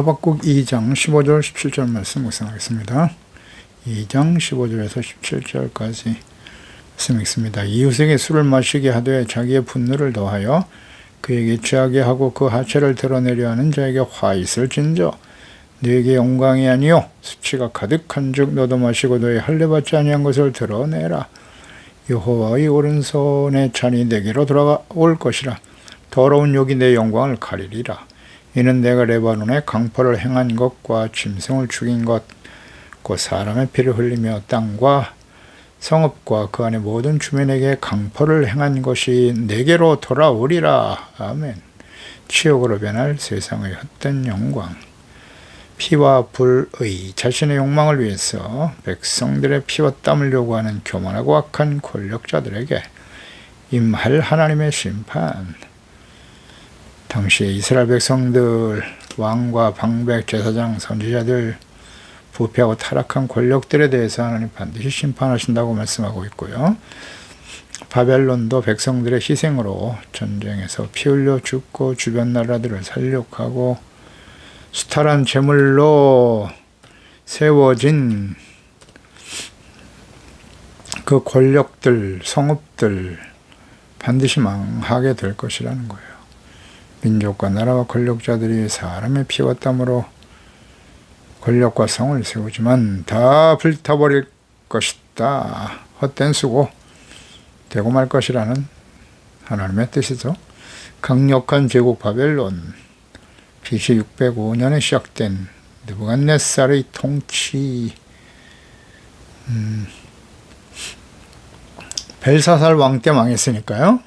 하박국 2장 15절 17절 말씀 묵상하겠습니다. 2장 15절에서 17절까지 말씀 읽습니다. 이웃에게 술을 마시게 하되 자기의 분노를 더하여 그에게 취하게 하고 그 하체를 드러내려 하는 자에게 화 있을진저 너에게 영광이 아니요 수치가 가득한 즉 너도 마시고 너의 할례받지 아니한 것을 드러내라. 여호와의 오른손의 잔이 내게로 돌아올 것이라. 더러운 욕이 내 영광을 가리리라. 이는 내가 레바논에 강포를 행한 것과 짐승을 죽인 것 곧 사람의 피를 흘리며 땅과 성읍과 그 안에 모든 주민에게 강포를 행한 것이 내게로 돌아오리라. 아멘. 치욕으로 변할 세상의 헛된 영광. 피와 불의 자신의 욕망을 위해서 백성들의 피와 땀을 요구하는 교만하고 악한 권력자들에게 임할 하나님의 심판. 당시에 이스라엘 백성들, 왕과 방백, 제사장, 선지자들, 부패하고 타락한 권력들에 대해서 하나님 반드시 심판하신다고 말씀하고 있고요. 바벨론도 백성들의 희생으로 전쟁에서 피 흘려 죽고 주변 나라들을 살육하고 수탈한 제물로 세워진 그 권력들, 성읍들 반드시 망하게 될 것이라는 거예요. 민족과 나라와 권력자들이 사람의 피와 땀으로 권력과 성을 세우지만 다 불타버릴 것이다. 헛된 수고 되고 말 것이라는 하나님의 뜻이죠. 강력한 제국 바벨론, BC 605년에 시작된 느부갓네살의 통치, 벨사살 왕 때 망했으니까요.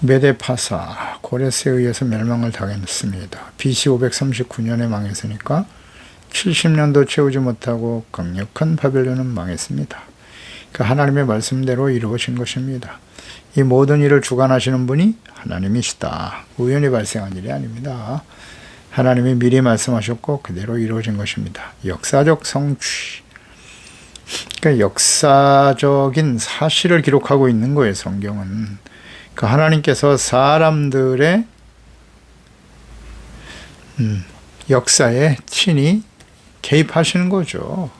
메데파사, 고레스에 의해서 멸망을 당했습니다. BC 539년에 망했으니까 70년도 채우지 못하고 강력한 바벨론은 망했습니다. 그 하나님의 말씀대로 이루어진 것입니다. 이 모든 일을 주관하시는 분이 하나님이시다. 우연히 발생한 일이 아닙니다. 하나님이 미리 말씀하셨고 그대로 이루어진 것입니다. 역사적 성취. 그러니까 역사적인 사실을 기록하고 있는 거예요, 성경은. 그 하나님께서 사람들의 역사에 친히 개입하시는 거죠.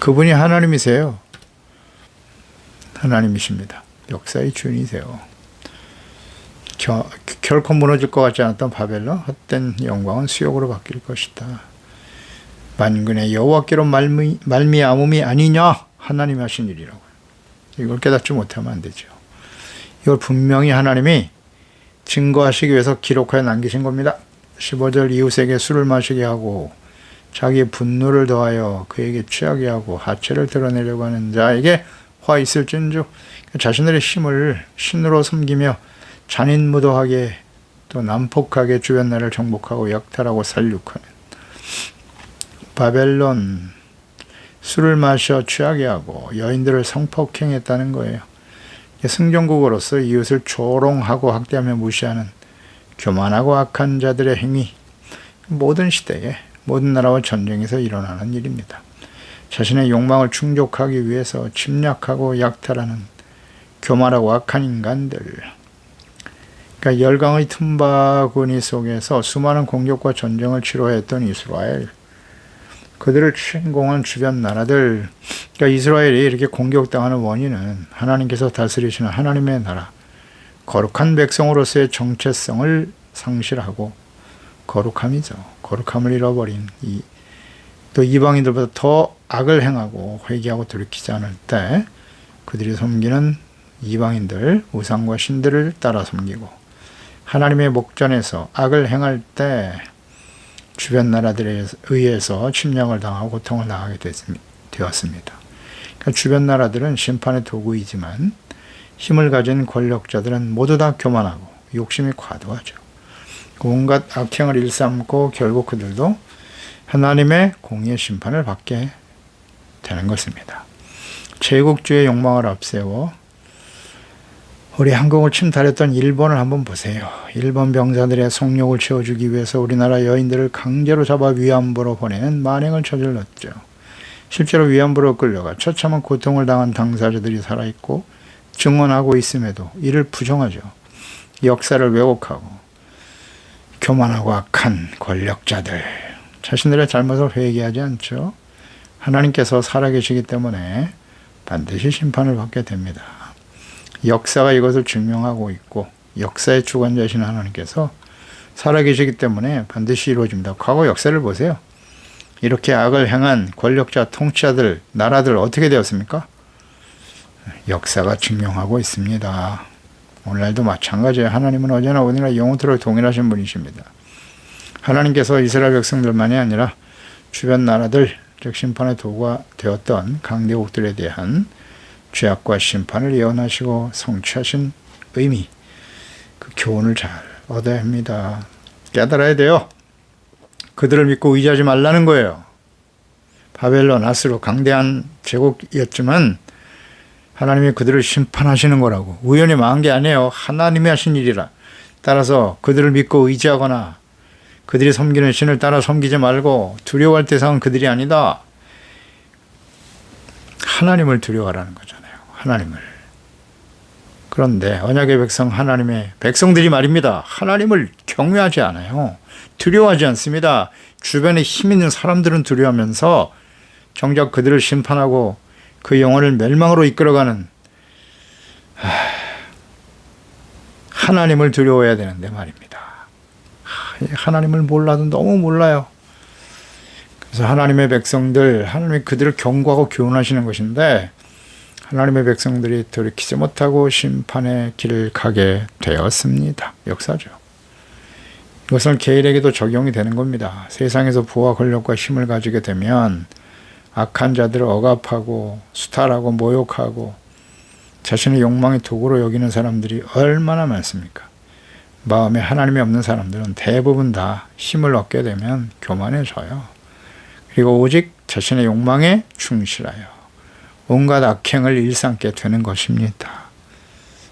그분이 하나님이세요. 하나님이십니다. 역사의 주인이세요. 결코 무너질 것 같지 않았던 바벨론 헛된 영광은 수욕으로 바뀔 것이다. 만군의 여호와께로 말미암음이 아니냐 하나님이 하신 일이라고요. 이걸 깨닫지 못하면 안 되죠. 이걸 분명히 하나님이 증거하시기 위해서 기록하여 남기신 겁니다. 15절 이웃에게 술을 마시게 하고 자기의 분노를 더하여 그에게 취하게 하고 하체를 드러내려고 하는 자에게 화 있을진저 자신들의 힘을 신으로 섬기며 잔인무도하게 또 난폭하게 주변 나라를 정복하고 약탈하고 살육하는 바벨론, 술을 마셔 취하게 하고 여인들을 성폭행했다는 거예요. 승전국으로서 이웃을 조롱하고 학대하며 무시하는 교만하고 악한 자들의 행위, 모든 시대에 모든 나라와 전쟁에서 일어나는 일입니다. 자신의 욕망을 충족하기 위해서 침략하고 약탈하는 교만하고 악한 인간들. 그러니까 열강의 틈바구니 속에서 수많은 공격과 전쟁을 치러했던 이스라엘, 그들을 침공한 주변 나라들, 그러니까 이스라엘이 이렇게 공격당하는 원인은 하나님께서 다스리시는 하나님의 나라, 거룩한 백성으로서의 정체성을 상실하고 거룩함이죠. 거룩함을 잃어버린 또 이방인들보다 더 악을 행하고 회개하고 돌이키지 않을 때 그들이 섬기는 이방인들, 우상과 신들을 따라 섬기고 하나님의 목전에서 악을 행할 때 주변 나라들에 의해서 침략을 당하고 고통을 당하게 되었습니다. 그러니까 주변 나라들은 심판의 도구이지만 힘을 가진 권력자들은 모두 다 교만하고 욕심이 과도하죠. 온갖 악행을 일삼고 결국 그들도 하나님의 공의의 심판을 받게 되는 것입니다. 제국주의 욕망을 앞세워 우리 한국을 침탈했던 일본을 한번 보세요. 일본 병사들의 속욕을 채워주기 위해서 우리나라 여인들을 강제로 잡아 위안부로 보내는 만행을 저질렀죠. 실제로 위안부로 끌려가 처참한 고통을 당한 당사자들이 살아있고 증언하고 있음에도 이를 부정하죠. 역사를 왜곡하고 교만하고 악한 권력자들, 자신들의 잘못을 회개하지 않죠. 하나님께서 살아계시기 때문에 반드시 심판을 받게 됩니다. 역사가 이것을 증명하고 있고 역사의 주관자이신 하나님께서 살아계시기 때문에 반드시 이루어집니다. 과거 역사를 보세요. 이렇게 악을 행한 권력자, 통치자들, 나라들 어떻게 되었습니까? 역사가 증명하고 있습니다. 오늘날도 마찬가지예요. 하나님은 어제나 오늘나 영원토록 동일하신 분이십니다. 하나님께서 이스라엘 백성들만이 아니라 주변 나라들, 즉 심판의 도구가 되었던 강대국들에 대한 죄악과 심판을 예언하시고 성취하신 의미, 그 교훈을 잘 얻어야 합니다. 깨달아야 돼요. 그들을 믿고 의지하지 말라는 거예요. 바벨론, 아수르 강대한 제국이었지만 하나님이 그들을 심판하시는 거라고. 우연히 망한 게 아니에요. 하나님이 하신 일이라. 따라서 그들을 믿고 의지하거나 그들이 섬기는 신을 따라 섬기지 말고 두려워할 대상은 그들이 아니다. 하나님을 두려워하라는 거잖아요. 하나님을. 그런데 언약의 백성, 하나님의 백성들이 말입니다. 하나님을 경외하지 않아요. 두려워하지 않습니다. 주변에 힘 있는 사람들은 두려워하면서 정작 그들을 심판하고 그 영혼을 멸망으로 이끌어가는 하나님을 두려워해야 되는데 말입니다. 하나님을 몰라도 너무 몰라요. 그래서 하나님의 백성들, 하나님이 그들을 경고하고 교훈하시는 것인데 하나님의 백성들이 돌이키지 못하고 심판의 길을 가게 되었습니다. 역사죠. 이것은 개인에게도 적용이 되는 겁니다. 세상에서 부와 권력과 힘을 가지게 되면 악한 자들을 억압하고 수탈하고 모욕하고 자신의 욕망의 도구로 여기는 사람들이 얼마나 많습니까? 마음에 하나님이 없는 사람들은 대부분 다 힘을 얻게 되면 교만해져요. 그리고 오직 자신의 욕망에 충실하여 온갖 악행을 일삼게 되는 것입니다.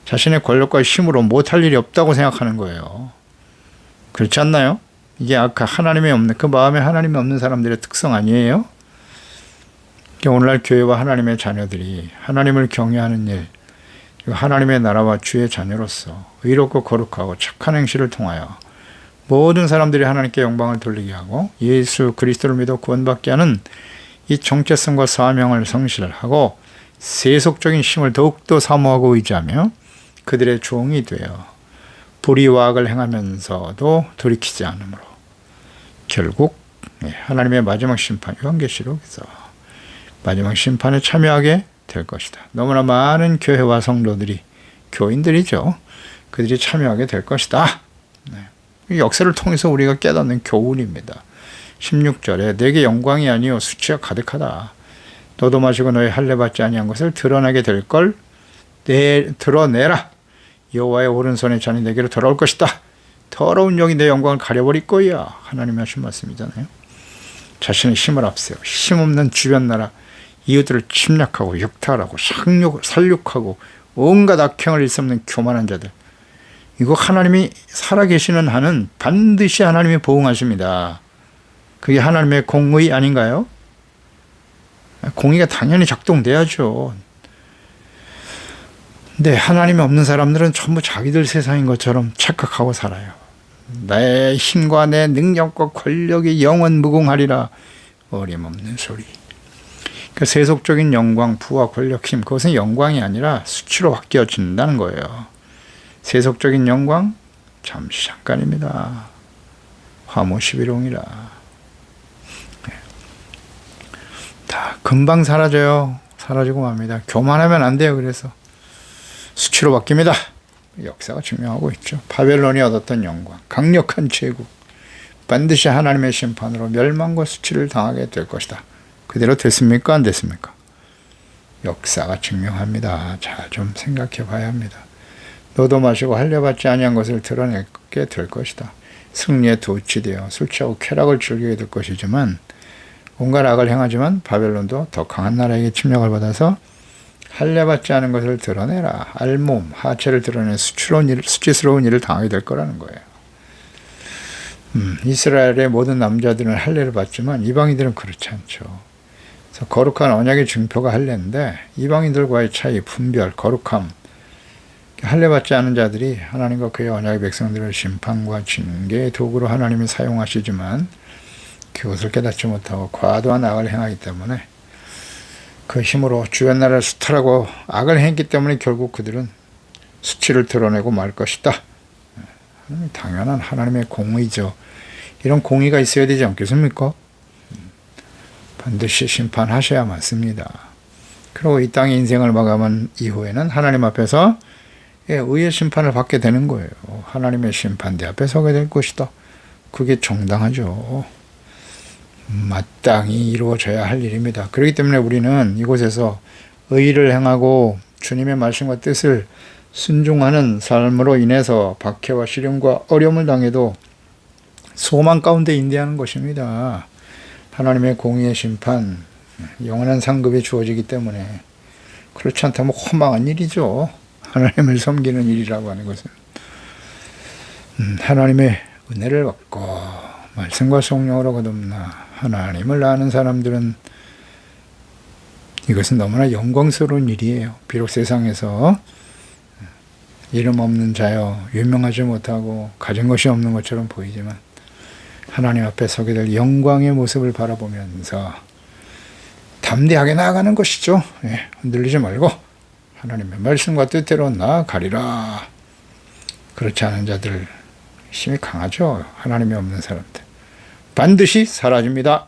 자신의 권력과 힘으로 못할 일이 없다고 생각하는 거예요. 그렇지 않나요? 이게 아까 하나님이 없는, 그 마음에 하나님이 없는 사람들의 특성 아니에요? 오늘날 교회와 하나님의 자녀들이 하나님을 경외하는 일, 하나님의 나라와 주의 자녀로서 의롭고 거룩하고 착한 행실을 통하여 모든 사람들이 하나님께 영광을 돌리게 하고 예수 그리스도를 믿어 구원받게 하는 이 정체성과 사명을 성실하고 세속적인 힘을 더욱더 사모하고 의지하며 그들의 종이 되어 불의와 악을 행하면서도 돌이키지 않으므로 결국 하나님의 마지막 심판, 요한계시록에서 마지막 심판에 참여하게 될 것이다. 너무나 많은 교회와 성도들이, 교인들이죠. 그들이 참여하게 될 것이다. 네. 역사를 통해서 우리가 깨닫는 교훈입니다. 16절에 내게 영광이 아니요 수치가 가득하다. 너도 마시고 너의 할례 받지 아니한 것을 드러나게 될 걸 드러내라. 여호와의 오른손에 잔이 내게로 돌아올 것이다. 더러운 영이 내 영광을 가려버릴 거야. 하나님이 하신 말씀이잖아요. 자신의 힘을 앞세워 힘없는 주변 나라 이웃들을 침략하고 육탈하고 살육하고 온갖 악행을 일삼는 교만한 자들, 이거 하나님이 살아계시는 한은 반드시 하나님이 보응하십니다. 그게 하나님의 공의 아닌가요? 공의가 당연히 작동돼야죠. 근데 하나님이 없는 사람들은 전부 자기들 세상인 것처럼 착각하고 살아요. 내 힘과 내 능력과 권력이 영원 무궁하리라. 어림없는 소리. 그 세속적인 영광, 부와 권력, 힘, 그것은 영광이 아니라 수치로 바뀌어진다는 거예요. 세속적인 영광, 잠시 잠깐입니다. 화무시비롱이라. 다 금방 사라져요. 사라지고 맙니다. 교만하면 안 돼요. 그래서 수치로 바뀝니다. 역사가 증명하고 있죠. 바벨론이 얻었던 영광, 강력한 제국, 반드시 하나님의 심판으로 멸망과 수치를 당하게 될 것이다. 그대로 됐습니까? 안 됐습니까? 역사가 증명합니다. 잘 좀 생각해 봐야 합니다. 너도 마시고 할례 받지 아니한 것을 드러내게 될 것이다. 승리에 도취되어 술 취하고 쾌락을 즐기게 될 것이지만 온갖 악을 행하지만 바벨론도 더 강한 나라에게 침략을 받아서 할례 받지 않은 것을 드러내라. 알몸, 하체를 드러내 수치스러운 일을 당하게 될 거라는 거예요. 이스라엘의 모든 남자들은 할례를 받지만 이방인들은 그렇지 않죠. 그래서 거룩한 언약의 증표가 할례인데 이방인들과의 차이, 분별, 거룩함, 할례받지 않은 자들이 하나님과 그의 언약의 백성들을 심판과 징계의 도구로 하나님이 사용하시지만 그것을 깨닫지 못하고 과도한 악을 행하기 때문에 그 힘으로 주의 나라를 수탈하고 악을 행했기 때문에 결국 그들은 수치를 드러내고 말 것이다. 당연한 하나님의 공의죠. 이런 공의가 있어야 되지 않겠습니까? 반드시 심판하셔야 맞습니다. 그리고 이 땅의 인생을 마감한 이후에는 하나님 앞에서 의의 심판을 받게 되는 거예요. 하나님의 심판대 앞에 서게 될 것이다. 그게 정당하죠. 마땅히 이루어져야 할 일입니다. 그렇기 때문에 우리는 이곳에서 의를 행하고 주님의 말씀과 뜻을 순종하는 삶으로 인해서 박해와 시련과 어려움을 당해도 소망 가운데 인내하는 것입니다. 하나님의 공의의 심판, 영원한 상급이 주어지기 때문에 그렇지 않다면 허망한 일이죠. 하나님을 섬기는 일이라고 하는 것은 하나님의 은혜를 받고 말씀과 성령으로 거듭나 하나님을 아는 사람들은 이것은 너무나 영광스러운 일이에요. 비록 세상에서 이름 없는 자여 유명하지 못하고 가진 것이 없는 것처럼 보이지만 하나님 앞에 서게 될 영광의 모습을 바라보면서 담대하게 나아가는 것이죠. 흔들리지 말고 하나님의 말씀과 뜻대로 나아가리라. 그렇지 않은 자들 힘이 강하죠. 하나님이 없는 사람들 반드시 사라집니다.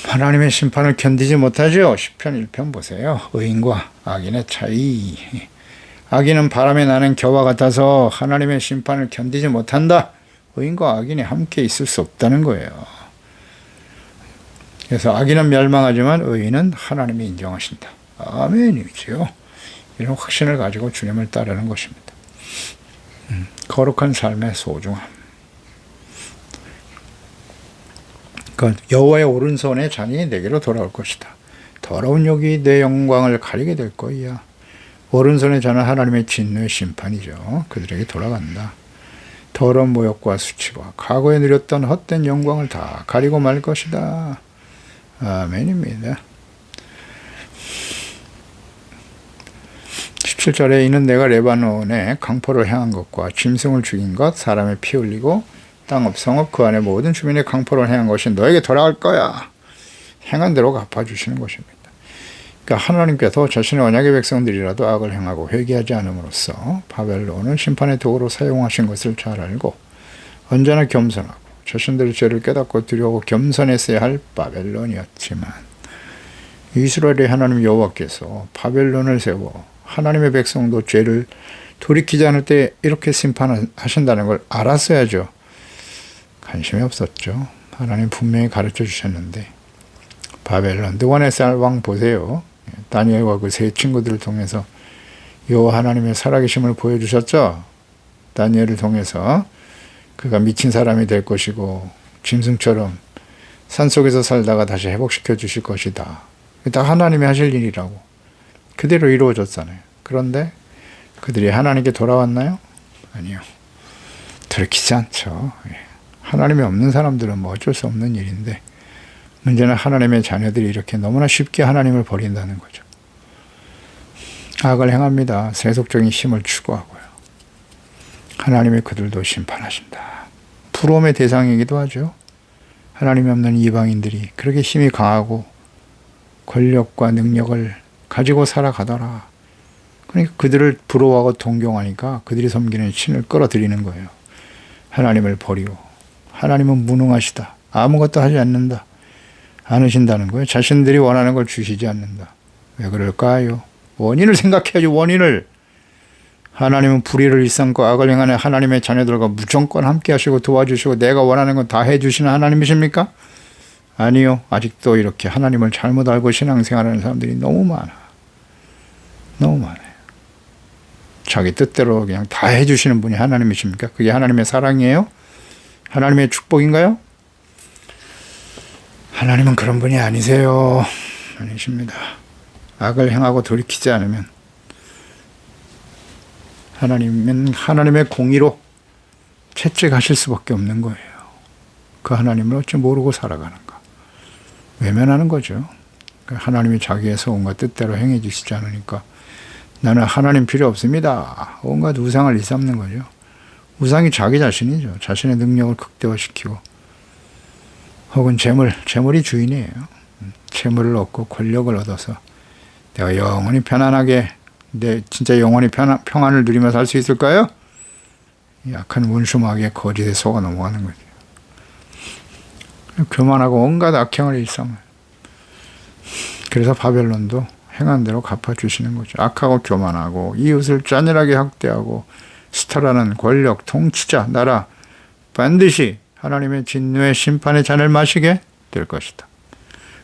하나님의 심판을 견디지 못하죠. 시편 1편 보세요. 의인과 악인의 차이. 악인은 바람에 나는 겨와 같아서 하나님의 심판을 견디지 못한다. 의인과 악인이 함께 있을 수 없다는 거예요. 그래서 악인은 멸망하지만 의인은 하나님이 인정하신다. 아멘이죠. 이런 확신을 가지고 주님을 따르는 것입니다. 거룩한 삶의 소중함. 그 여호와의 오른손의 잔이 내게로 돌아올 것이다. 더러운 욕이 내 영광을 가리게 될 거야. 오른손의 잔은 하나님의 진노의 심판이죠. 그들에게 돌아간다. 더러운 모욕과 수치와 과거에 누렸던 헛된 영광을 다 가리고 말 것이다. 아멘입니다. 17절에 이는 내가 레바논에 강포를 향한 것과 짐승을 죽인 것, 사람의 피 흘리고 땅업 성읍 그 안에 모든 주민의 강포를 행한 것이 너에게 돌아갈 거야. 행한 대로 갚아주시는 것입니다. 그러니까 하나님께서 자신의 언약의 백성들이라도 악을 행하고 회개하지 않음으로써 바벨론을 심판의 도구로 사용하신 것을 잘 알고 언제나 겸손하고 자신들의 죄를 깨닫고 두려워 겸손했어야 할 바벨론이었지만 이스라엘의 하나님 여호와께서 바벨론을 세워 하나님의 백성도 죄를 돌이키지 않을 때 이렇게 심판하신다는 걸 알았어야죠. 관심이 없었죠. 하나님 분명히 가르쳐 주셨는데 바벨론 느부갓네살 왕 보세요. 다니엘과 그 세 친구들을 통해서 여호와 하나님의 살아계심을 보여주셨죠. 다니엘을 통해서 그가 미친 사람이 될 것이고 짐승처럼 산속에서 살다가 다시 회복시켜 주실 것이다. 다 하나님이 하실 일이라고. 그대로 이루어졌잖아요. 그런데 그들이 하나님께 돌아왔나요? 아니요. 들키지 않죠. 하나님이 없는 사람들은 뭐 어쩔 수 없는 일인데 문제는 하나님의 자녀들이 이렇게 너무나 쉽게 하나님을 버린다는 거죠. 악을 행합니다. 세속적인 힘을 추구하고요. 하나님이 그들도 심판하신다. 부러움의 대상이기도 하죠. 하나님이 없는 이방인들이 그렇게 힘이 강하고 권력과 능력을 가지고 살아가더라. 그러니까 그들을 부러워하고 동경하니까 그들이 섬기는 신을 끌어들이는 거예요. 하나님을 버리고 하나님은 무능하시다. 아무것도 하지 않는다. 않으신다는 거예요. 자신들이 원하는 걸 주시지 않는다. 왜 그럴까요? 원인을 생각해야지. 원인을. 하나님은 불의를 일삼고 악을 행하는 하나님의 자녀들과 무조건 함께 하시고 도와주시고 내가 원하는 건 다 해주시는 하나님이십니까? 아니요. 아직도 이렇게 하나님을 잘못 알고 신앙생활하는 사람들이 너무 많아. 너무 많아요. 자기 뜻대로 그냥 다 해주시는 분이 하나님이십니까? 그게 하나님의 사랑이에요? 하나님의 축복인가요? 하나님은 그런 분이 아니세요. 아니십니다. 악을 행하고 돌이키지 않으면 하나님은 하나님의 공의로 채찍하실 수밖에 없는 거예요. 그 하나님을 어찌 모르고 살아가는가. 외면하는 거죠. 하나님이 자기의 소원과 뜻대로 행해 주시지 않으니까 나는 하나님 필요 없습니다. 온갖 우상을 일삼는 거죠. 우상이 자기 자신이죠. 자신의 능력을 극대화시키고 혹은 재물이 주인이에요. 재물을 얻고 권력을 얻어서 내가 영원히 편안하게 진짜 영원히 평안을 누리며 살 수 있을까요? 약한 원수마귀의 거짓에 속아 넘어가는 거죠. 교만하고 온갖 악행을 일삼아요. 그래서 바벨론도 행한 대로 갚아주시는 거죠. 악하고 교만하고 이웃을 짠일하게 학대하고 스타라는 권력, 통치자, 나라 반드시 하나님의 진노의 심판의 잔을 마시게 될 것이다.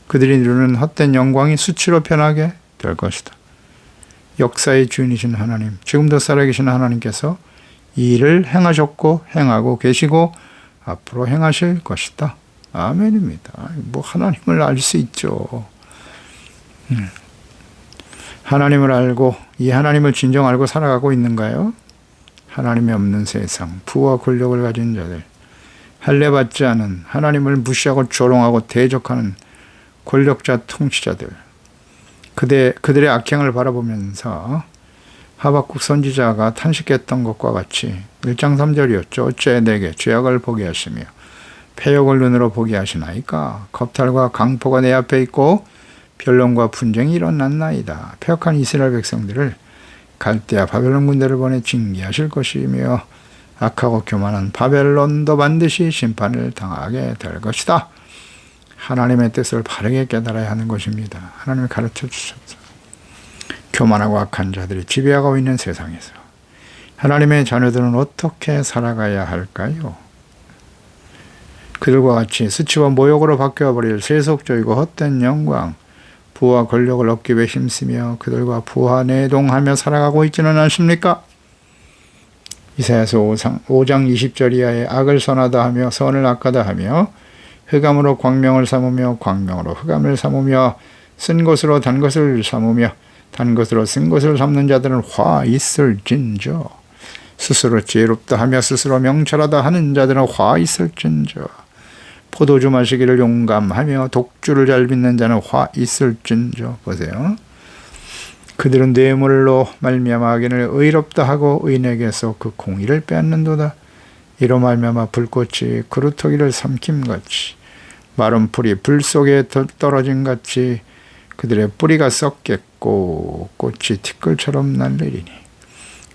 그들이 누리는 헛된 영광이 수치로 변하게 될 것이다. 역사의 주인이신 하나님, 지금도 살아계신 하나님께서 이 일을 행하셨고 행하고 계시고 앞으로 행하실 것이다. 아멘입니다. 뭐 하나님을 알 수 있죠. 하나님을 알고 이 하나님을 진정 알고 살아가고 있는가요? 하나님이 없는 세상, 부와 권력을 가진 자들, 할례받지 않은 하나님을 무시하고 조롱하고 대적하는 권력자 통치자들, 그들의 악행을 바라보면서 하박국 선지자가 탄식했던 것과 같이 1장 3절이었죠. 어째 내게 죄악을 보게 하시며 패역을 눈으로 보게 하시나이까. 겁탈과 강포가 내 앞에 있고 변론과 분쟁이 일어났나이다. 패역한 이스라엘 백성들을 갈대아 바벨론 군대를 보내 징계하실 것이며 악하고 교만한 바벨론도 반드시 심판을 당하게 될 것이다. 하나님의 뜻을 바르게 깨달아야 하는 것입니다. 하나님이 가르쳐 주셨죠. 교만하고 악한 자들이 지배하고 있는 세상에서 하나님의 자녀들은 어떻게 살아가야 할까요? 그들과 같이 수치와 모욕으로 바뀌어버릴 세속적이고 헛된 영광, 부와 권력을 얻기 위해 힘쓰며 그들과 부하 내동하며 살아가고 있지는 않습니까? 이사야서 5장 20절 이하에 악을 선하다 하며 선을 악하다 하며 흑암으로 광명을 삼으며 광명으로 흑암을 삼으며 쓴 것으로 단 것을 삼으며 단 것으로 쓴 것을 삼는 자들은 화 있을진저. 스스로 지혜롭다 하며 스스로 명철하다 하는 자들은 화 있을진저. 포도주 마시기를 용감하며 독주를 잘 빚는 자는 화 있을진저. 보세요. 그들은 뇌물로 말미암아 악인을 의롭다 하고 의인에게서 그 공의를 빼앗는도다. 이로 말미암아 불꽃이 그루터기를 삼킴같이 마른 풀이 불 속에 떨어진 같이 그들의 뿌리가 썩겠고 꽃이 티끌처럼 날리리니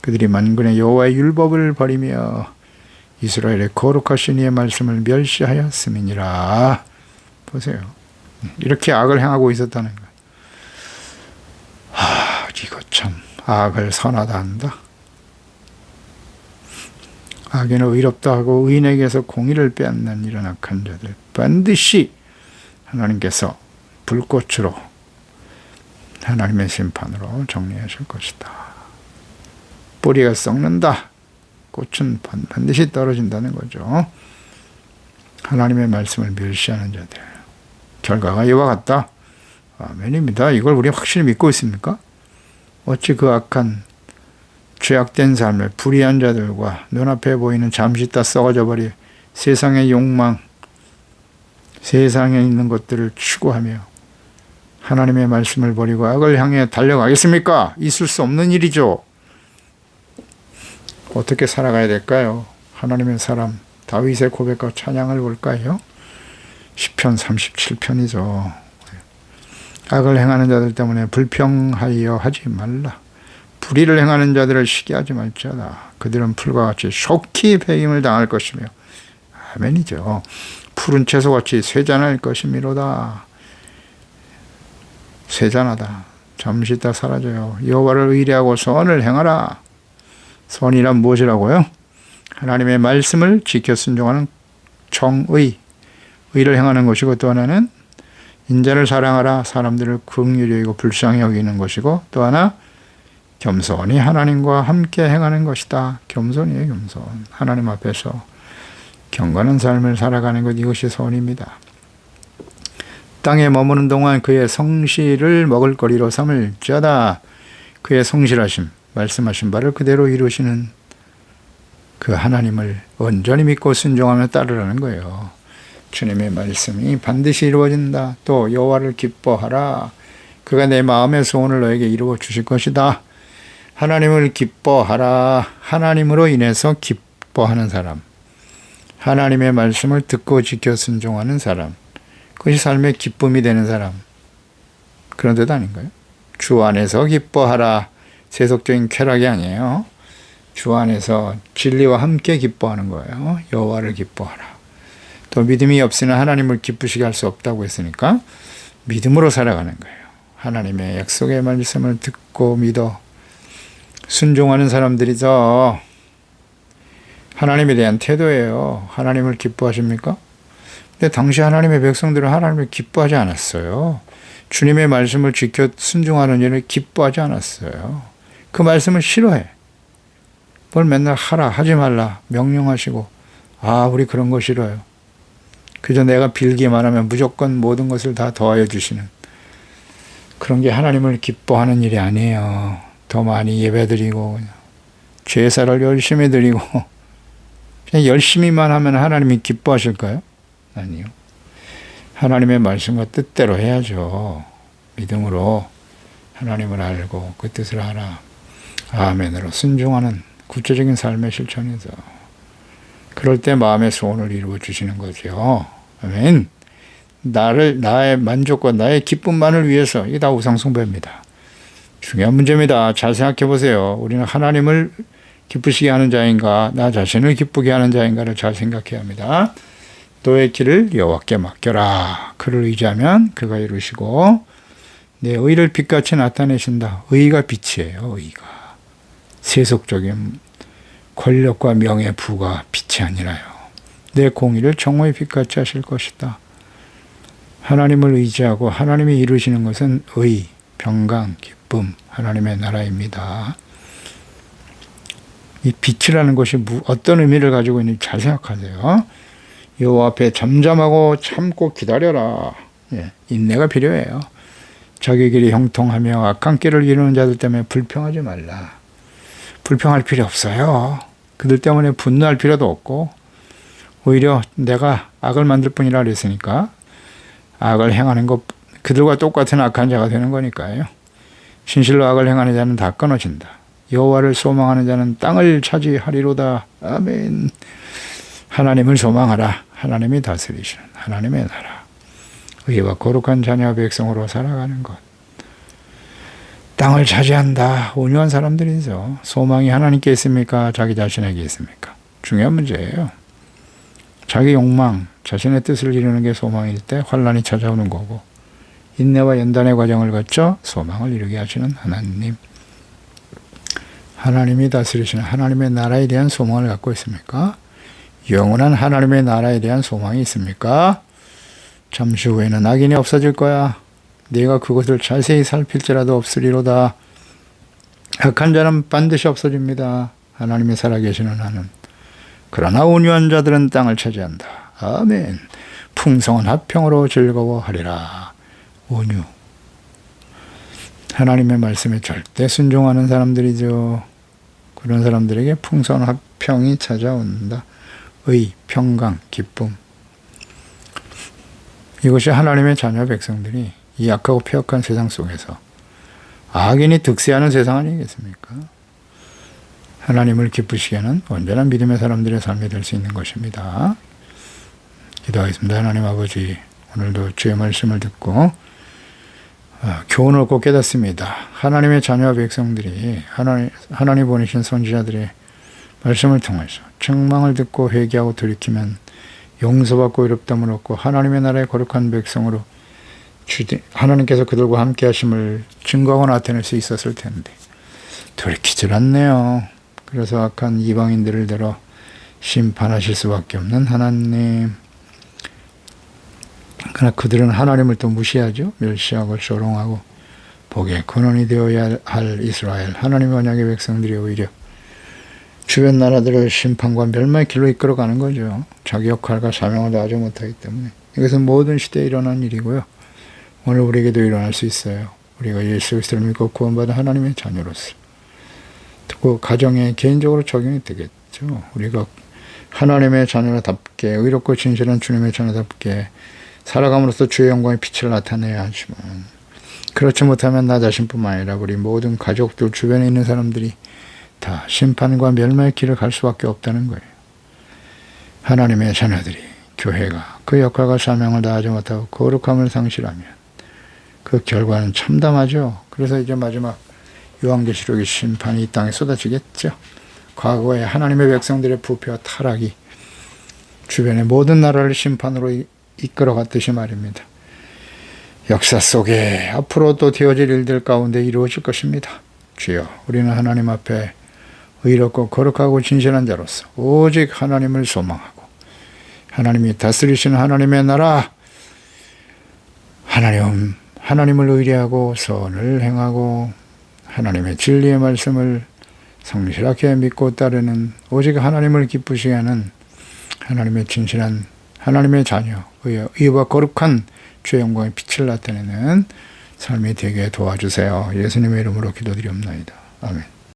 그들이 만군의 여호와의 율법을 버리며 이스라엘의 거룩하신 이의 말씀을 멸시하였음이니라. 보세요. 이렇게 악을 행하고 있었다는 거예요. 이거 참 악을 선하다 한다. 악인을 의롭다 하고 의인에게서 공의를 빼앗는 이런 악한 자들 반드시 하나님께서 불꽃으로 하나님의 심판으로 정리하실 것이다. 뿌리가 썩는다. 꽃은 반드시 떨어진다는 거죠. 하나님의 말씀을 멸시하는 자들. 결과가 이와 같다. 아멘입니다. 이걸 우리 확실히 믿고 있습니까? 어찌 그 악한 죄악된 삶을 불의한 자들과 눈앞에 보이는 잠시 있다 썩어져 버릴 세상의 욕망, 세상에 있는 것들을 추구하며 하나님의 말씀을 버리고 악을 향해 달려가겠습니까? 있을 수 없는 일이죠. 어떻게 살아가야 될까요? 하나님의 사람 다윗의 고백과 찬양을 볼까요? 시편 37편이죠. 악을 행하는 자들 때문에 불평하여 하지 말라. 불의를 행하는 자들을 시기하지 말지어다. 그들은 풀과 같이 속히 배임을 당할 것이며 아멘이죠. 푸른 채소같이 쇠잔할 것이미로다. 쇠잔하다. 잠시 있다 사라져요. 여호와를 의뢰하고 선을 행하라. 선이란 무엇이라고요? 하나님의 말씀을 지켜 순종하는 정의, 의를 행하는 것이고 또 하나는 인자를 사랑하라. 사람들을 긍휼히 여기고 불쌍히 여기는 것이고 또 하나 겸손히 하나님과 함께 행하는 것이다. 겸손이에요. 겸손. 하나님 앞에서 경건한 삶을 살아가는 것, 이것이 선입니다. 땅에 머무는 동안 그의 성실을 먹을거리로 삼을지어다. 그의 성실하심, 말씀하신 바를 그대로 이루시는 그 하나님을 온전히 믿고 순종하며 따르라는 거예요. 주님의 말씀이 반드시 이루어진다. 또 여호와를 기뻐하라. 그가 내 마음의 소원을 너에게 이루어 주실 것이다. 하나님을 기뻐하라. 하나님으로 인해서 기뻐하는 사람. 하나님의 말씀을 듣고 지켜 순종하는 사람. 그것이 삶의 기쁨이 되는 사람. 그런 뜻 아닌가요? 주 안에서 기뻐하라. 세속적인 쾌락이 아니에요. 주 안에서 진리와 함께 기뻐하는 거예요. 여호와를 기뻐하라. 또 믿음이 없으나 하나님을 기쁘시게 할 수 없다고 했으니까 믿음으로 살아가는 거예요. 하나님의 약속의 말씀을 듣고 믿어 순종하는 사람들이죠. 하나님에 대한 태도예요. 하나님을 기뻐하십니까? 근데 당시 하나님의 백성들은 하나님을 기뻐하지 않았어요. 주님의 말씀을 지켜 순종하는 일을 기뻐하지 않았어요. 그 말씀을 싫어해. 뭘 맨날 하라, 하지 말라 명령하시고, 우리 그런 거 싫어요. 그저 내가 빌기만 하면 무조건 모든 것을 다 더하여 주시는 그런 게 하나님을 기뻐하는 일이 아니에요. 더 많이 예배드리고 제사를 열심히 드리고 그냥 열심히만 하면 하나님이 기뻐하실까요? 아니요. 하나님의 말씀과 뜻대로 해야죠. 믿음으로 하나님을 알고 그 뜻을 알아. 아멘으로 순종하는 구체적인 삶의 실천에서 그럴 때 마음의 소원을 이루어 주시는 거죠. 아멘. 나의 만족과 나의 기쁨만을 위해서 이게 다 우상숭배입니다. 중요한 문제입니다. 잘 생각해 보세요. 우리는 하나님을 기쁘시게 하는 자인가 나 자신을 기쁘게 하는 자인가를 잘 생각해야 합니다. 너의 길을 여호와께 맡겨라. 그를 의지하면 그가 이루시고 내 의를 빛같이 나타내신다. 의가 빛이에요. 의가. 세속적인 권력과 명예, 부가 빛이 아니라요. 내 공의를 정오의 빛같이 하실 것이다. 하나님을 의지하고 하나님이 이루시는 것은 의, 평강, 기쁨, 하나님의 나라입니다. 이 빛이라는 것이 어떤 의미를 가지고 있는지 잘 생각하세요. 여호와 앞에 잠잠하고 참고 기다려라. 인내가 필요해요. 자기 길이 형통하며 악한 길을 이루는 자들 때문에 불평하지 말라. 불평할 필요 없어요. 그들 때문에 분노할 필요도 없고 오히려 내가 악을 만들 뿐이라 그랬으니까 악을 행하는 것 그들과 똑같은 악한 자가 되는 거니까요. 진실로 악을 행하는 자는 다 끊어진다. 여호와를 소망하는 자는 땅을 차지하리로다. 아멘. 하나님을 소망하라. 하나님이 다스리시는 하나님의 나라. 의와 거룩한 자녀 백성으로 살아가는 것. 땅을 차지한다. 온유한 사람들이죠. 소망이 하나님께 있습니까? 자기 자신에게 있습니까? 중요한 문제예요. 자기 욕망, 자신의 뜻을 이루는 게 소망일 때 환란이 찾아오는 거고 인내와 연단의 과정을 거쳐 소망을 이루게 하시는 하나님. 하나님이 다스리시는 하나님의 나라에 대한 소망을 갖고 있습니까? 영원한 하나님의 나라에 대한 소망이 있습니까? 잠시 후에는 악인이 없어질 거야. 네가 그것을 자세히 살필지라도 없으리로다. 악한 자는 반드시 없어집니다. 하나님이 살아계시는 한은. 그러나 온유한 자들은 땅을 차지한다. 아멘. 풍성한 화평으로 즐거워하리라. 온유. 하나님의 말씀에 절대 순종하는 사람들이죠. 그런 사람들에게 풍성한 화평이 찾아온다. 의, 평강, 기쁨. 이것이 하나님의 자녀 백성들이 이 악하고 폐역한 세상 속에서 악인이 득세하는 세상 아니겠습니까? 하나님을 기쁘시게 하는 온전한 믿음의 사람들의 삶이 될 수 있는 것입니다. 기도하겠습니다. 하나님 아버지, 오늘도 주의 말씀을 듣고 교훈을 얻고 깨닫습니다. 하나님의 자녀 백성들이 하나님 보내신 선지자들의 말씀을 통해서 책망을 듣고 회개하고 돌이키면 용서받고 의롭다함을 얻고 하나님의 나라의 거룩한 백성으로 하나님께서 그들과 함께 하심을 증거하고 나타낼 수 있었을 텐데 돌이키질 않네요. 그래서 악한 이방인들을 들어 심판하실 수밖에 없는 하나님. 그러나 그들은 하나님을 또 무시하죠. 멸시하고 조롱하고 복의 근원이 되어야 할 이스라엘 하나님의 언약의 백성들이 오히려 주변 나라들을 심판과 멸망의 길로 이끌어가는 거죠. 자기 역할과 사명을 다하지 못하기 때문에. 이것은 모든 시대에 일어난 일이고요. 오늘 우리에게도 일어날 수 있어요. 우리가 예수 그리스도를 믿고 구원받은 하나님의 자녀로서. 그 가정에 개인적으로 적용이 되겠죠. 우리가 하나님의 자녀답게 의롭고 진실한 주님의 자녀답게 살아감으로써 주의 영광의 빛을 나타내야 하지만 그렇지 못하면 나 자신뿐만 아니라 우리 모든 가족들 주변에 있는 사람들이 다 심판과 멸망의 길을 갈 수밖에 없다는 거예요. 하나님의 자녀들이 교회가 그 역할과 사명을 다하지 못하고 거룩함을 상실하면 그 결과는 참담하죠. 그래서 이제 마지막 요한계시록의 심판이 이 땅에 쏟아지겠죠. 과거에 하나님의 백성들의 부패와 타락이 주변의 모든 나라를 심판으로 이끌어갔듯이 말입니다. 역사 속에 앞으로 또 되어질 일들 가운데 이루어질 것입니다. 주여, 우리는 하나님 앞에 의롭고 거룩하고 진실한 자로서 오직 하나님을 소망하고 하나님이 다스리시는 하나님의 나라, 하나님을 의뢰하고 선을 행하고 하나님의 진리의 말씀을 성실하게 믿고 따르는 오직 하나님을 기쁘시게 하는 하나님의 진실한 하나님의 자녀, 의와 거룩한 주의 영광의 빛을 나타내는 삶이 되게 도와주세요. 예수님의 이름으로 기도드리옵나이다. 아멘.